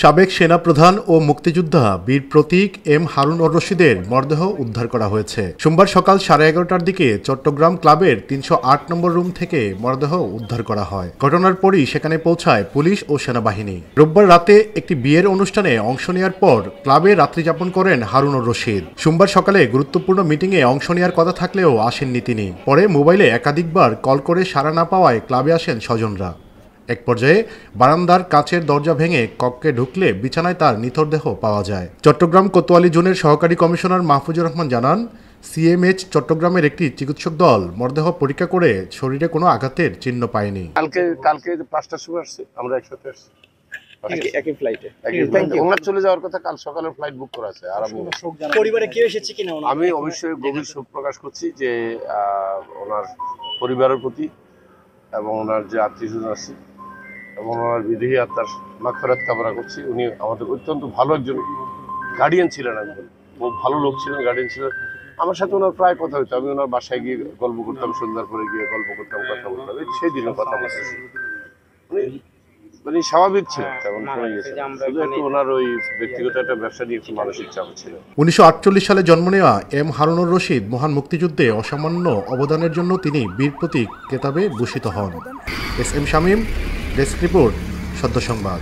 সাবেক সেনাপ্রধান ও মুক্তিযোদ্ধা বীর প্রতীক এম হারুনুর রশিদের মরদেহ উদ্ধার করা হয়েছে। সোমবার সকাল 11:30টার দিকে চট্টগ্রাম ক্লাবের 308 নম্বর রুম থেকে মরদেহ উদ্ধার করা হয়। ঘটনার পরই সেখানে পৌঁছায় পুলিশ ও সেনাবাহিনী। রোববার রাতে একটি বিয়ের অনুষ্ঠানে অংশ নেওয়ার পর ক্লাবে রাত্রিযাপন করেন হারুনুর রশিদ। সোমবার সকালে গুরুত্বপূর্ণ মিটিংয়ে অংশ নেওয়ার কথা থাকলেও আসেননি তিনি। পরে মোবাইলে একাধিকবার কল করে সাড়া না পাওয়ায় ক্লাবে আসেন স্বজনরা। এক পর্যায়ে বারান্দার কাচের দরজা ভেঙে কক্ষে ঢুকলে বিছানায় তার নিথর দেহ পাওয়া যায়। চট্টগ্রাম কোতোয়ালি জোনের সহকারী কমিশনার মাহফুজুর রহমান জানান, সিএমএইচ চট্টগ্রামের একটি চিকিৎসক দল মরদেহ পরীক্ষা করে শরীরে কোনো আঘাতের চিহ্ন পায়নি। কালকে 5টার সময় আসছে, আমরা একসাথে আসছি একই ফ্লাইটে। ওনার চলে যাওয়ার কথা, কাল সকালে ফ্লাইট বুক করা আছে। আর পরিবারে কেউ এসেছে কিনা? আমি অবশ্যই গভীর শোক প্রকাশ করছি যে ওনার পরিবারের প্রতি এবং ওনার যে আত্মীয়স্বজন আছে এবং ওনার বিদেহী আত্মার মাগফিরাত কামনা করছি। উনি আমাদের অত্যন্ত ভালো একজন গার্ডিয়ান ছিলেন, একজন খুব ভালো লোক ছিলেন, গার্ডিয়ান ছিলেন। আমার সাথে ওনার প্রায় কথা হতো, আমি ওনার বাসায় গিয়ে গল্প করতাম, সন্ধ্যার পরে গিয়ে গল্প করতাম, কথা বলতাম। সেই দিনের কথা বলতেছি। মানে স্বাভাবিক ছিল, তেমন শুধু একটু ওনার ওই ব্যক্তিগত একটা ব্যবসা নিয়ে একটু মানসিক চাপ ছিল। 1948 সালে জন্ম নেওয়া এম হারুনুর রশিদ মহান মুক্তিযুদ্ধে অসামান্য অবদানের জন্য তিনি বীর প্রতীক খেতাবে ভূষিত হন। S M Shamim, desk report, সদ্য সংবাদ।